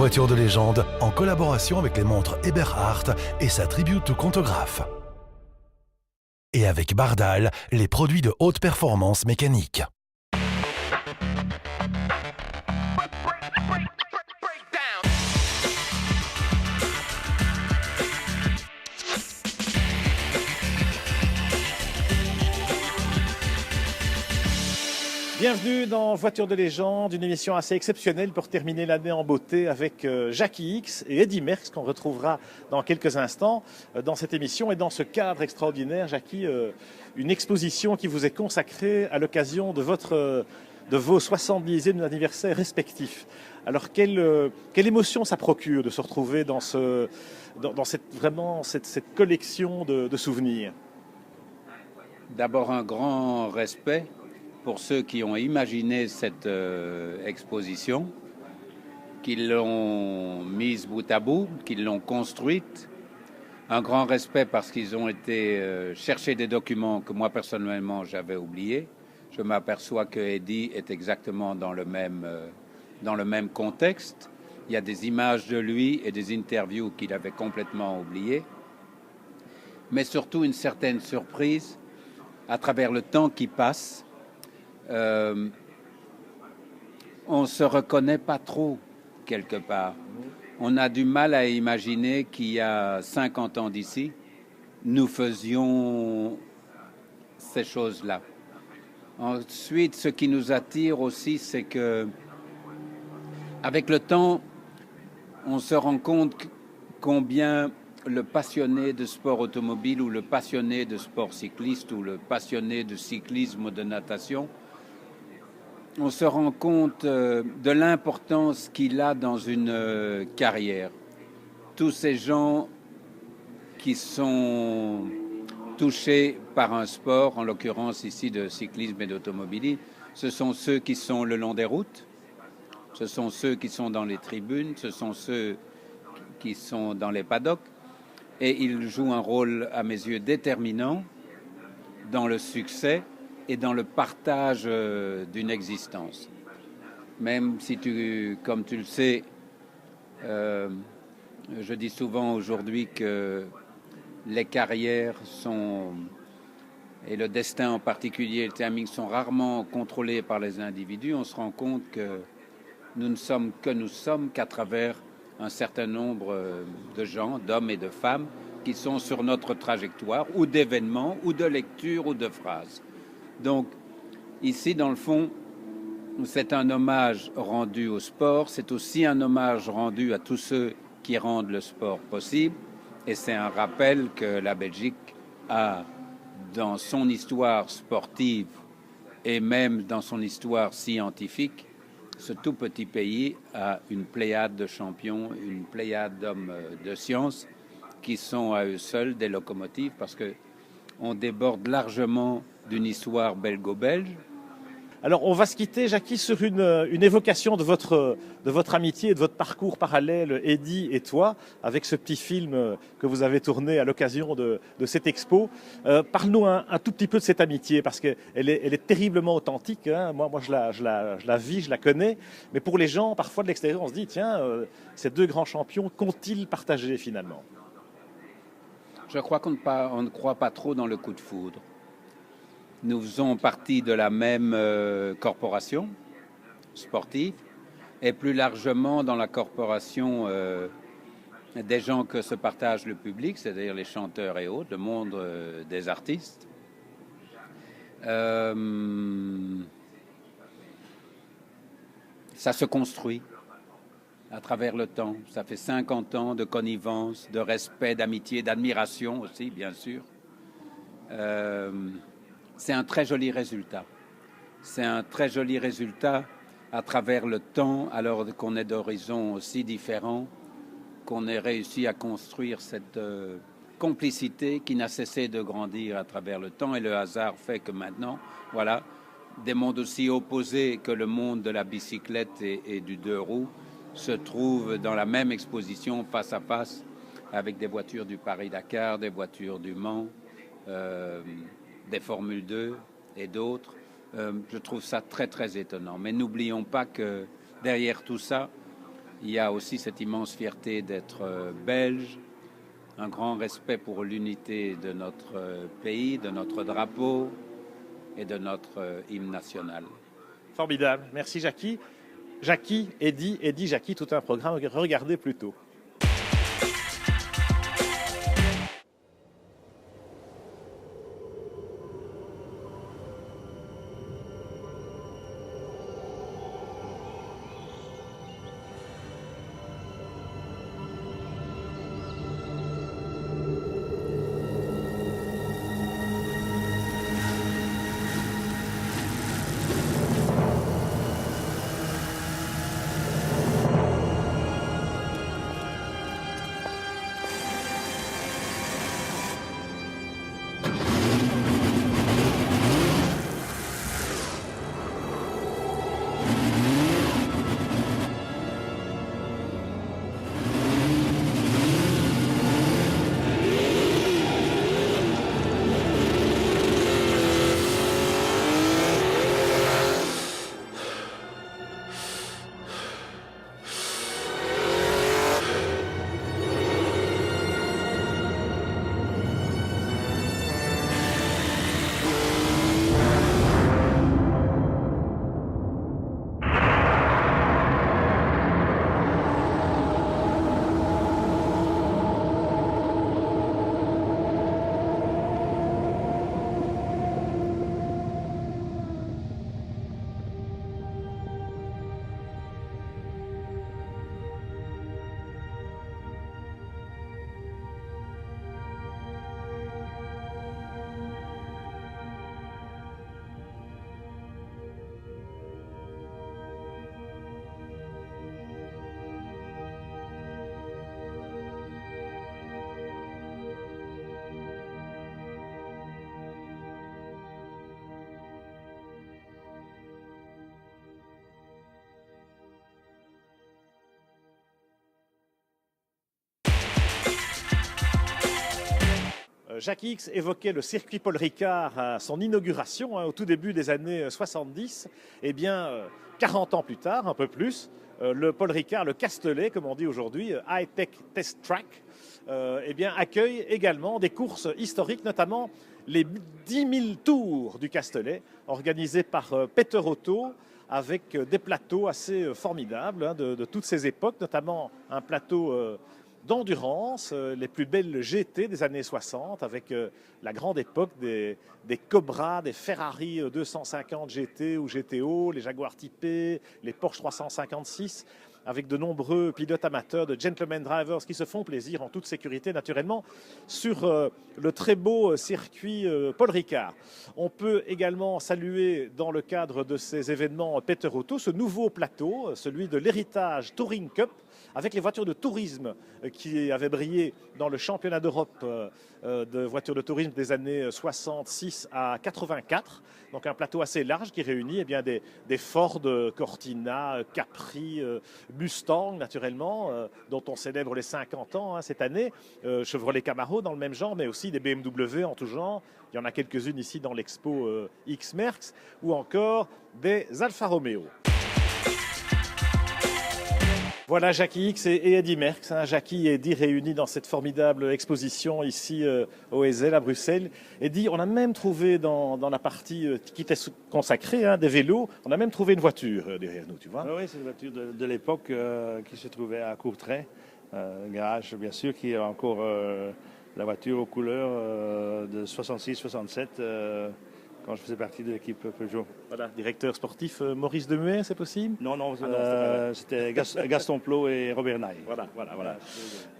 voiture de légende en collaboration avec les montres Eberhardt et sa Tribute to Contograph. Et avec Bardal, les produits de haute performance mécanique. Bienvenue dans Voiture de légende, une émission assez exceptionnelle pour terminer l'année en beauté avec Jackie X et Eddy Merckx qu'on retrouvera dans quelques instants dans cette émission. Et dans ce cadre extraordinaire, Jackie, une exposition qui vous est consacrée à l'occasion de vos 70e anniversaire respectifs. Alors quelle émotion ça procure de se retrouver dans cette collection de souvenirs? D'abord un grand respect pour ceux qui ont imaginé cette exposition, qui l'ont mise bout à bout, qui l'ont construite. Un grand respect parce qu'ils ont été chercher des documents que moi personnellement j'avais oubliés. Je m'aperçois que Eddy est exactement dans le même contexte. Il y a des images de lui et des interviews qu'il avait complètement oubliées. Mais surtout une certaine surprise à travers le temps qui passe. On se reconnaît pas trop quelque part. On a du mal à imaginer qu'il y a 50 ans d'ici, nous faisions ces choses-là. Ensuite, ce qui nous attire aussi, c'est que, avec le temps, on se rend compte combien le passionné de sport automobile ou le passionné de sport cycliste ou le passionné de cyclisme ou de natation, on se rend compte de l'importance qu'il a dans une carrière. Tous ces gens qui sont touchés par un sport, en l'occurrence ici de cyclisme et d'automobilisme, ce sont ceux qui sont le long des routes, ce sont ceux qui sont dans les tribunes, ce sont ceux qui sont dans les paddocks, et ils jouent un rôle, à mes yeux, déterminant dans le succès et dans le partage d'une existence. Même si comme tu le sais, je dis souvent aujourd'hui que les carrières et le destin en particulier, le timing, sont rarement contrôlés par les individus. On se rend compte que nous ne sommes qu'à travers un certain nombre de gens, d'hommes et de femmes, qui sont sur notre trajectoire, ou d'événements, ou de lectures, ou de phrases. Donc, ici, dans le fond, c'est un hommage rendu au sport, c'est aussi un hommage rendu à tous ceux qui rendent le sport possible, et c'est un rappel que la Belgique a, dans son histoire sportive et même dans son histoire scientifique, ce tout petit pays a une pléiade de champions, une pléiade d'hommes de science qui sont à eux seuls des locomotives, parce qu'on déborde largement d'une histoire belgo-belge. Alors, on va se quitter, Jackie, sur une évocation de votre amitié et de votre parcours parallèle, Eddy et toi, avec ce petit film que vous avez tourné à l'occasion de cette expo. Parle-nous un tout petit peu de cette amitié, parce qu'elle est terriblement authentique. Hein. Moi, je la vis, je la connais. Mais pour les gens, parfois de l'extérieur, on se dit, tiens, ces deux grands champions, qu'ont-ils partagé finalement? Je crois qu'on ne croit pas trop dans le coup de foudre. Nous faisons partie de la même corporation sportive et plus largement dans la corporation des gens que se partage le public, c'est-à-dire les chanteurs et autres, le monde des artistes. Ça se construit à travers le temps. Ça fait 50 ans de connivence, de respect, d'amitié, d'admiration aussi, bien sûr. C'est un très joli résultat. C'est un très joli résultat à travers le temps, alors qu'on est d'horizons aussi différents, qu'on ait réussi à construire cette complicité qui n'a cessé de grandir à travers le temps. Et le hasard fait que maintenant, voilà, des mondes aussi opposés que le monde de la bicyclette et du deux roues se trouvent dans la même exposition face à face, avec des voitures du Paris-Dakar, des voitures du Mans, des Formule 2 et d'autres. Je trouve ça très très étonnant. Mais n'oublions pas que derrière tout ça, Il y a aussi cette immense fierté d'être belge, un grand respect pour l'unité de notre pays, de notre drapeau et de notre hymne national. Formidable. Merci Jackie. Jackie, Eddy, Jackie, tout un programme. Regardez plutôt. Jacques X évoquait le circuit Paul Ricard à son inauguration au tout début des années 70. Eh bien, 40 ans plus tard, un peu plus, le Paul Ricard, le Castellet, comme on dit aujourd'hui, High Tech Test Track, eh bien, accueille également des courses historiques, notamment les 10 000 tours du Castellet, organisés par Peter Otto, avec des plateaux assez formidables de toutes ces époques, notamment un plateau d'endurance, les plus belles GT des années 60, avec la grande époque des Cobra, des Ferrari 250 GT ou GTO, les Jaguar typés, les Porsche 356, avec de nombreux pilotes amateurs, de gentlemen drivers qui se font plaisir en toute sécurité naturellement sur le très beau circuit Paul Ricard. On peut également saluer dans le cadre de ces événements Peter Otto ce nouveau plateau, celui de l'Héritage Touring Cup, avec les voitures de tourisme qui avaient brillé dans le championnat d'Europe de voitures de tourisme des années 66 à 84. Donc un plateau assez large qui réunit eh bien, des Ford, Cortina, Capri, Mustang naturellement, dont on célèbre les 50 ans cette année, Chevrolet Camaro dans le même genre, mais aussi des BMW en tout genre. Il y en a quelques-unes ici dans l'expo X-Merx, ou encore des Alfa Romeo. Voilà Jackie X et Eddy Merckx, Jackie et Eddy réunis dans cette formidable exposition ici au Ezel à Bruxelles. Eddy, on a même trouvé dans la partie qui était consacrée des vélos, on a même trouvé une voiture derrière nous, tu vois. Oui, c'est une voiture de l'époque qui se trouvait à Courtrai, garage bien sûr, qui a encore la voiture aux couleurs de 66-67. Quand je faisais partie de l'équipe Peugeot. Voilà, directeur sportif Maurice Demuet, c'est possible? Non, c'était Gaston Plot et Robert Naï.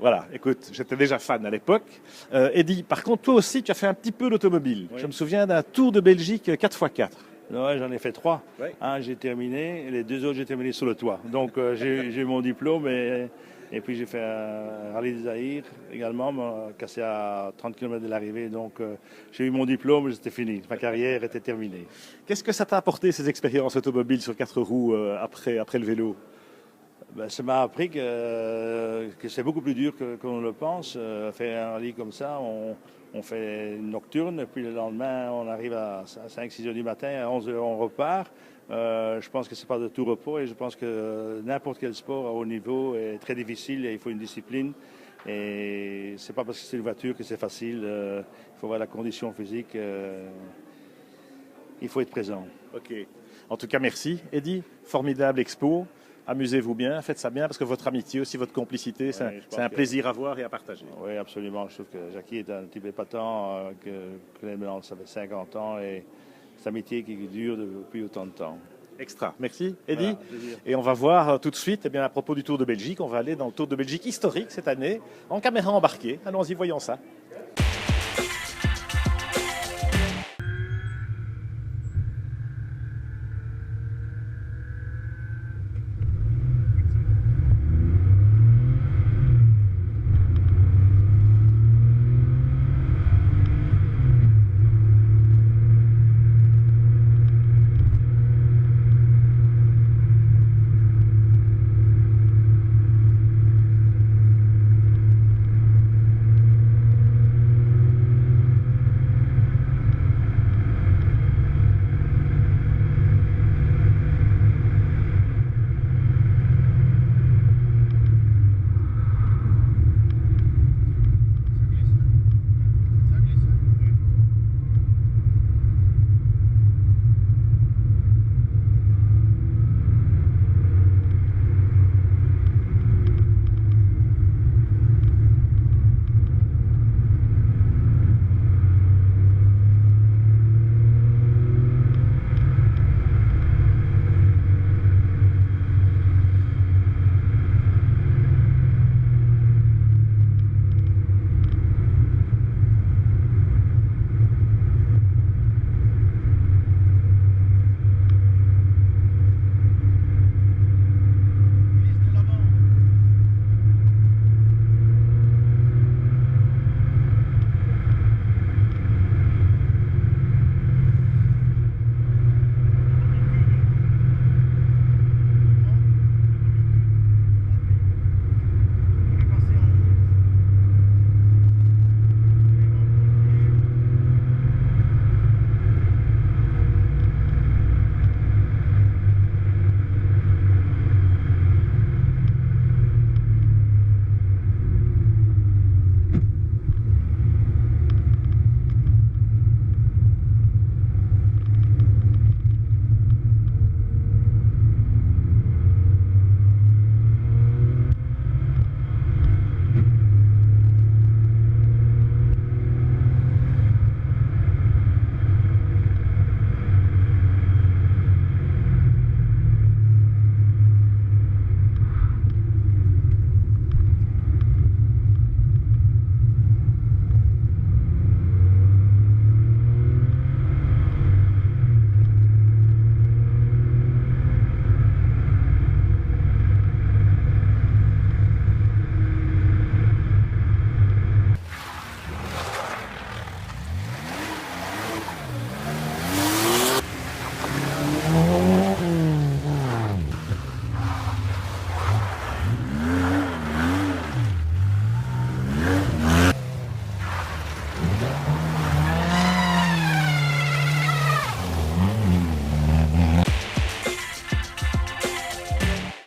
Voilà, écoute, j'étais déjà fan à l'époque. Eddy, par contre, toi aussi, tu as fait un petit peu d'automobile. Oui. Je me souviens d'un Tour de Belgique 4x4. Ouais, j'en ai fait 3. Oui. Un, j'ai terminé, et les 2 autres, j'ai terminé sur le toit. Donc, j'ai eu mon diplôme et puis j'ai fait un rallye des Zaïre également, cassé à 30 km de l'arrivée. Donc j'ai eu mon diplôme, c'était fini. Ma carrière était terminée. Qu'est-ce que ça t'a apporté, ces expériences automobiles sur 4 roues après le vélo? Ça m'a appris que c'est beaucoup plus dur qu'on le pense. Faire un rallye comme ça, on fait une nocturne, puis le lendemain, on arrive à 5-6 heures du matin, à 11 heures, on repart. Je pense que c'est pas de tout repos et je pense que n'importe quel sport à haut niveau est très difficile et il faut une discipline. Et c'est pas parce que c'est une voiture que c'est facile. Il faut avoir la condition physique. Il faut être présent. Ok. En tout cas, merci, Eddy. Formidable expo. Amusez-vous bien, faites ça bien, parce que votre amitié aussi, votre complicité, c'est un plaisir à voir et à partager. Oui, absolument. Je trouve que Jackie est un type épatant, que maintenant, ça fait 50 ans, et c'est une amitié qui dure depuis autant de temps. Extra. Merci, Eddy. Voilà, et on va voir tout de suite, eh bien, à propos du Tour de Belgique, on va aller dans le Tour de Belgique historique cette année, en caméra embarquée. Allons-y, voyons ça.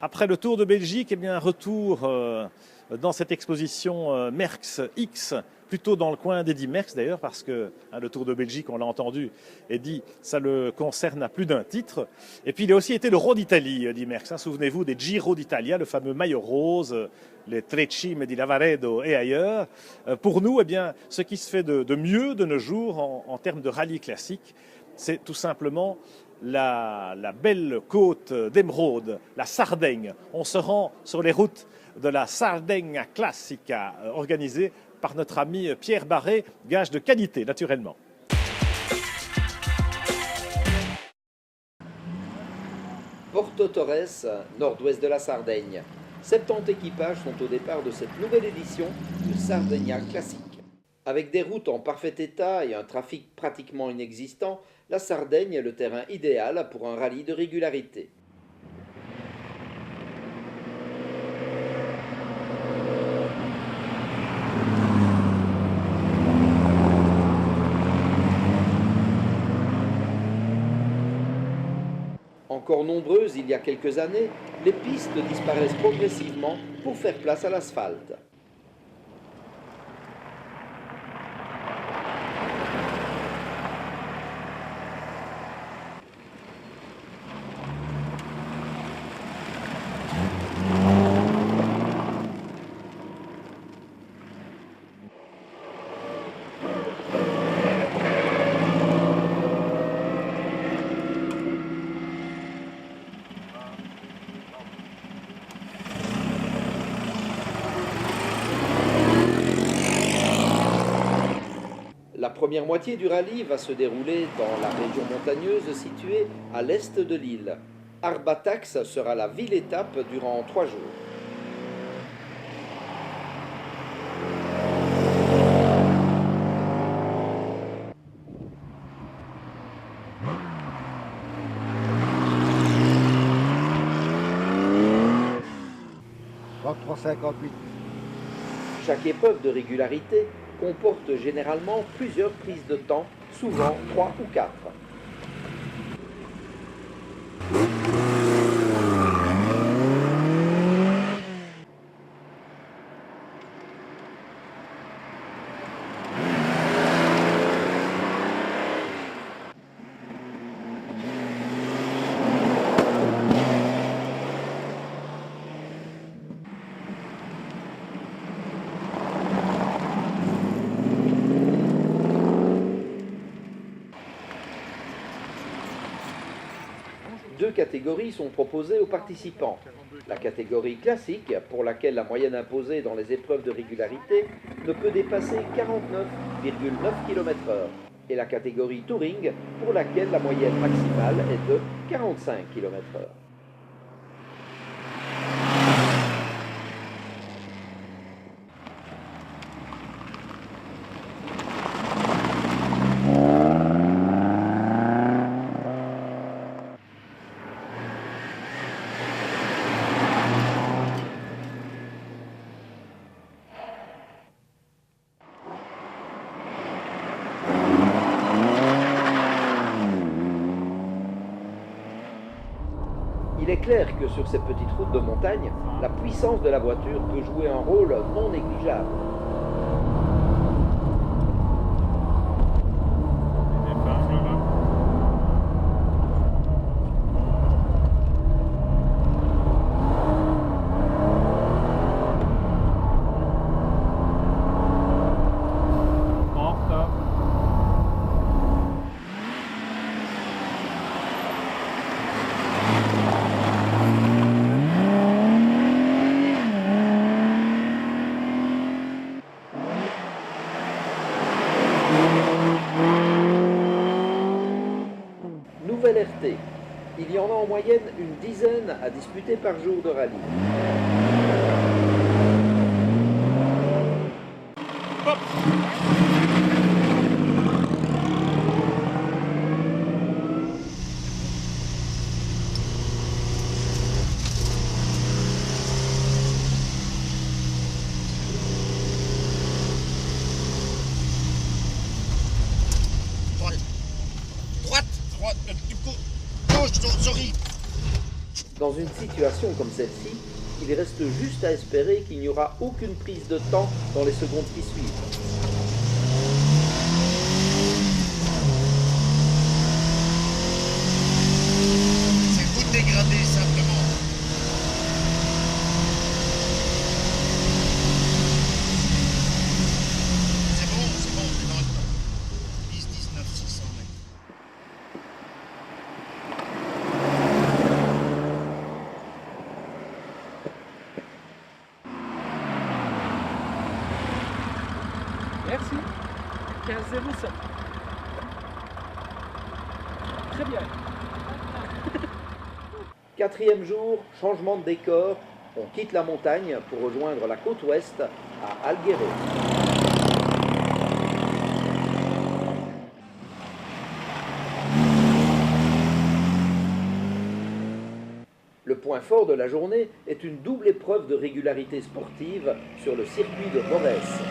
Après le Tour de Belgique, eh bien, retour dans cette exposition Merckx X, plutôt dans le coin d'Eddy Merckx d'ailleurs, parce que le Tour de Belgique, on l'a entendu, Eddy, ça le concerne à plus d'un titre. Et puis il a aussi été le Roi d'Italie, Eddy Merckx. Souvenez-vous des Giro d'Italia, le fameux maillot rose, les Trecime di Lavaredo et ailleurs. Pour nous, eh bien, ce qui se fait de mieux de nos jours en termes de rallye classique, c'est tout simplement la belle côte d'Émeraude, la Sardaigne. On se rend sur les routes de la Sardegna Classica, organisée par notre ami Pierre Barré, gage de qualité naturellement. Porto Torres, nord-ouest de la Sardaigne. 70 équipages sont au départ de cette nouvelle édition de Sardegna Classique. Avec des routes en parfait état et un trafic pratiquement inexistant, la Sardaigne est le terrain idéal pour un rallye de régularité. En Encore nombreuses il y a quelques années, les pistes disparaissent progressivement pour faire place à l'asphalte. La première moitié du rallye va se dérouler dans la région montagneuse située à l'est de l'île. Arbatax sera la ville-étape durant 3 jours. Chaque épreuve de régularité comporte généralement plusieurs prises de temps, souvent 3 ou 4. Deux catégories sont proposées aux participants. La catégorie classique, pour laquelle la moyenne imposée dans les épreuves de régularité ne peut dépasser 49,9 km/h, et la catégorie touring, pour laquelle la moyenne maximale est de 45 km/h. Il est clair que sur ces petites routes de montagne, la puissance de la voiture peut jouer un rôle non négligeable. Nouvelle RT. Il y en a en moyenne une dizaine à disputer par jour de rallye. Dans une situation comme celle-ci, il reste juste à espérer qu'il n'y aura aucune prise de temps dans les secondes qui suivent. C'est vous dégrader simplement. C'est bon, c'est dans le temps. 10, 19, 600 mètres. Merci. 15,07. Très bien. Quatrième jour, changement de décor. On quitte la montagne pour rejoindre la côte ouest à Alguero. Le point fort de la journée est une double épreuve de régularité sportive sur le circuit de Morès.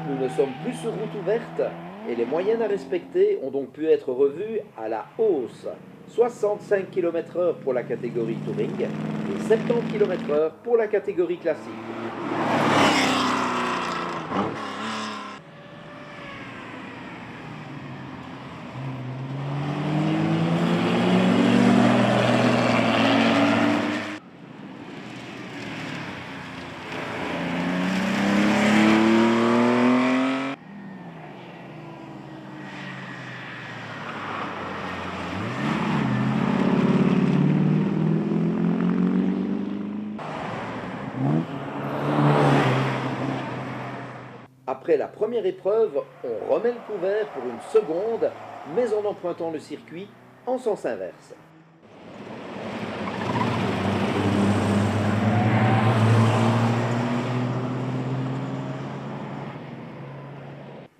Nous ne sommes plus sur route ouverte, et les moyennes à respecter ont donc pu être revues à la hausse. 65 km/h pour la catégorie Touring et 70 km/h pour la catégorie classique. Après la première épreuve, on remet le couvert pour une seconde, mais en empruntant le circuit en sens inverse.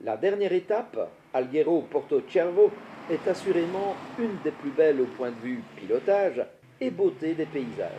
La dernière étape, Alghero-Porto Cervo, est assurément une des plus belles au point de vue pilotage et beauté des paysages.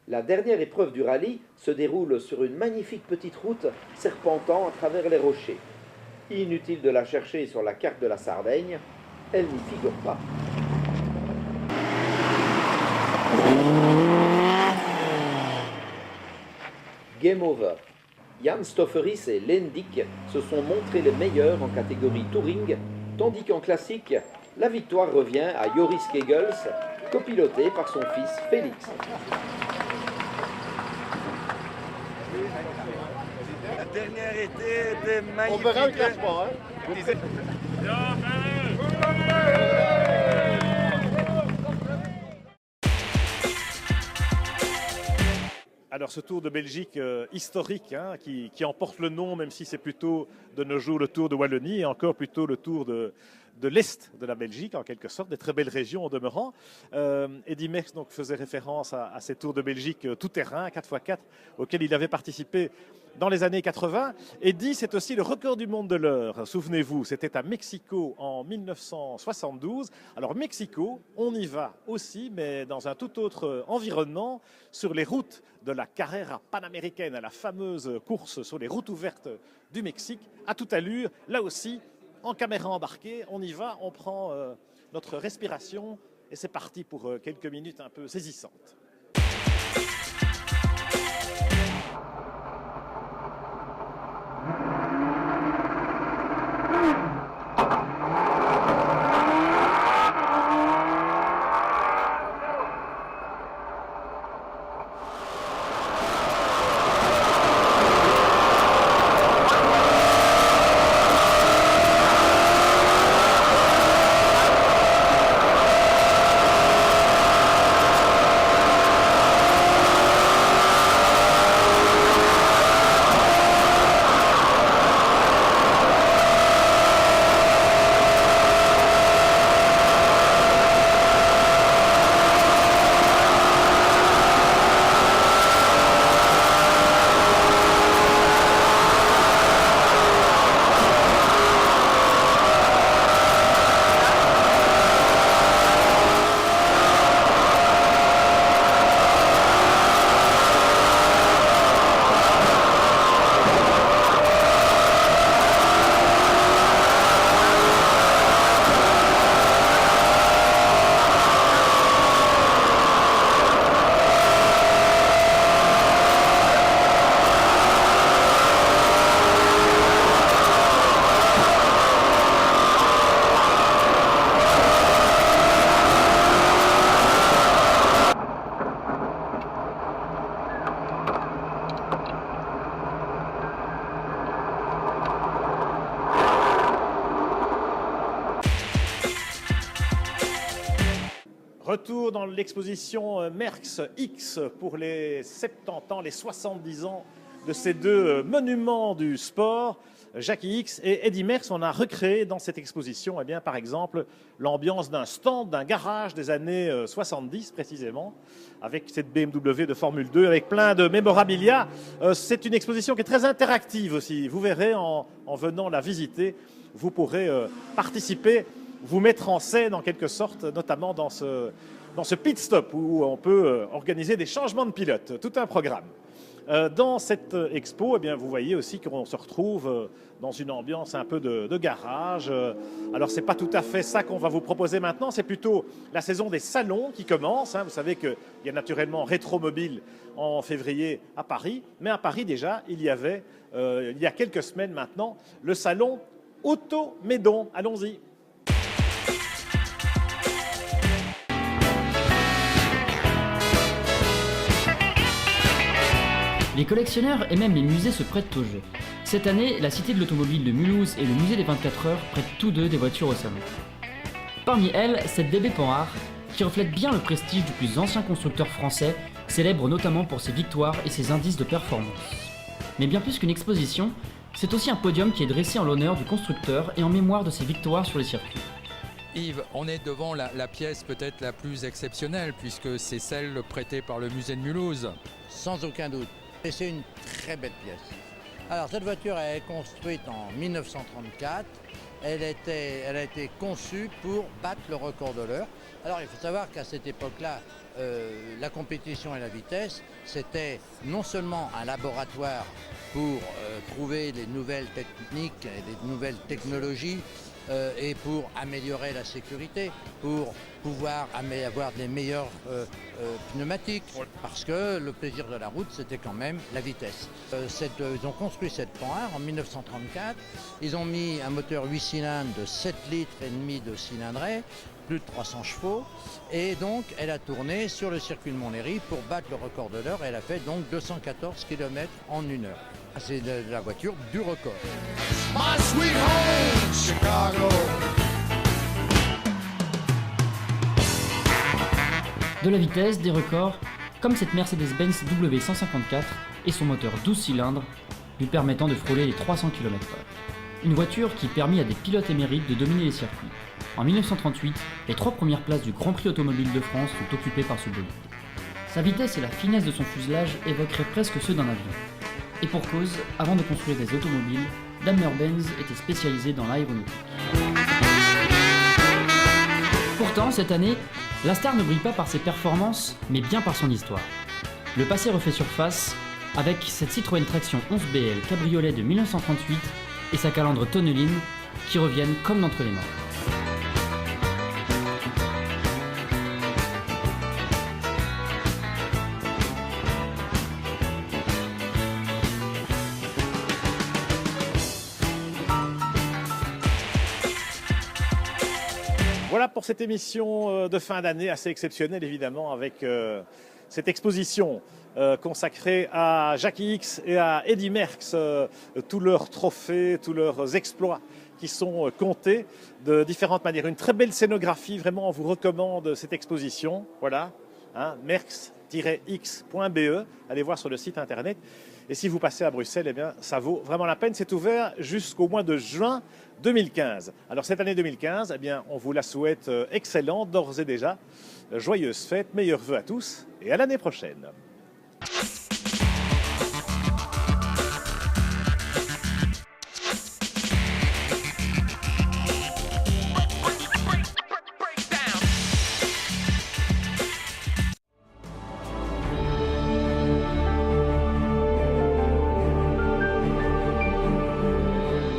La dernière épreuve du rallye se déroule sur une magnifique petite route serpentant à travers les rochers. Inutile de la chercher sur la carte de la Sardaigne, elle n'y figure pas. Game over. Jan Stofferis et Lendik se sont montrés les meilleurs en catégorie Touring, tandis qu'en classique, la victoire revient à Joris Kegels, copiloté par son fils Félix. La dernière était magnifique. On verra le classement. Hein. Alors ce Tour de Belgique historique hein, qui emporte le nom, même si c'est plutôt de nos jours le Tour de Wallonie et encore plutôt le Tour de l'Est de la Belgique, en quelque sorte, des très belles régions en demeurant. Eddy Merckx donc, faisait référence à ces Tours de Belgique tout-terrain, 4x4, auxquels il avait participé dans les années 80. Eddy, c'est aussi le record du monde de l'heure. Souvenez-vous, c'était à Mexico en 1972. Alors Mexico, on y va aussi, mais dans un tout autre environnement, sur les routes de la Carrera panaméricaine, à la fameuse course sur les routes ouvertes du Mexique, à toute allure, là aussi, en caméra embarquée, on y va, on prend notre respiration et c'est parti pour quelques minutes un peu saisissantes. Retour dans l'exposition Merckx X pour les 70 ans, les 70 ans de ces deux monuments du sport, Jackie X et Eddy Merckx. On a recréé dans cette exposition, eh bien, par exemple, l'ambiance d'un stand, d'un garage des années 70 précisément, avec cette BMW de Formule 2, avec plein de mémorabilia. C'est une exposition qui est très interactive aussi. Vous verrez en venant la visiter, vous pourrez participer, vous mettre en scène en quelque sorte, notamment dans ce pit stop où on peut organiser des changements de pilote, tout un programme. Dans cette expo, eh bien, vous voyez aussi qu'on se retrouve dans une ambiance un peu de garage. Alors, ce n'est pas tout à fait ça qu'on va vous proposer maintenant, c'est plutôt la saison des salons qui commence. Vous savez qu'il y a naturellement Rétromobile en février à Paris, mais à Paris déjà, il y avait, il y a quelques semaines maintenant, le salon Automédon. Allons-y. Les collectionneurs et même les musées se prêtent au jeu. Cette année, la Cité de l'Automobile de Mulhouse et le Musée des 24 heures prêtent tous deux des voitures au salon. Parmi elles, cette DB Panhard, qui reflète bien le prestige du plus ancien constructeur français, célèbre notamment pour ses victoires et ses indices de performance. Mais bien plus qu'une exposition, c'est aussi un podium qui est dressé en l'honneur du constructeur et en mémoire de ses victoires sur les circuits. Yves, on est devant la pièce peut-être la plus exceptionnelle puisque c'est celle prêtée par le musée de Mulhouse. Sans aucun doute. Et c'est une très belle pièce. Alors cette voiture elle est construite en 1934. Elle a été conçue pour battre le record de l'heure. Alors il faut savoir qu'à cette époque-là, la compétition et la vitesse, c'était non seulement un laboratoire pour trouver des nouvelles techniques et des nouvelles technologies, et pour améliorer la sécurité, pour pouvoir avoir des meilleurs pneumatiques, parce que le plaisir de la route, c'était quand même la vitesse. Ils ont construit cette Panhard en 1934, ils ont mis un moteur 8 cylindres de 7 litres et demi de cylindrée, plus de 300 chevaux, et donc elle a tourné sur le circuit de Montlhéry pour battre le record de l'heure, elle a fait donc 214 km en 1 heure. C'est la voiture du record. My sweet home, Chicago. De la vitesse, des records, comme cette Mercedes-Benz W154 et son moteur 12 cylindres, lui permettant de frôler les 300 km/h. Une voiture qui permit à des pilotes émérites de dominer les circuits. En 1938, les 3 premières places du Grand Prix automobile de France sont occupées par ce bolide. Sa vitesse et la finesse de son fuselage évoqueraient presque ceux d'un avion. Et pour cause, avant de construire des automobiles, Daimler-Benz était spécialisé dans l'aéronautique. Pourtant, cette année, la star ne brille pas par ses performances, mais bien par son histoire. Le passé refait surface avec cette Citroën Traction 11BL cabriolet de 1938 et sa calandre Tonneline qui reviennent comme d'entre les morts. Voilà pour cette émission de fin d'année assez exceptionnelle évidemment avec cette exposition consacrée à Jackie X et à Eddy Merckx, tous leurs trophées, tous leurs exploits qui sont comptés de différentes manières. Une très belle scénographie, vraiment on vous recommande cette exposition, voilà, hein, merckx-x.be, allez voir sur le site internet. Et si vous passez à Bruxelles, eh bien, ça vaut vraiment la peine. C'est ouvert jusqu'au mois de juin 2015. Alors cette année 2015, eh bien, on vous la souhaite excellente d'ores et déjà. Joyeuses fêtes, meilleurs vœux à tous et à l'année prochaine.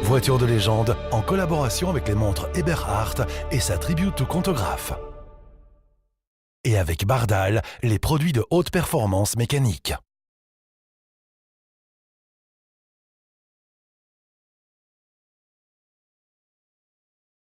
Voiture de légende en collaboration avec les montres Eberhardt et sa Tribute to Contograph. Et avec Bardal, les produits de haute performance mécanique.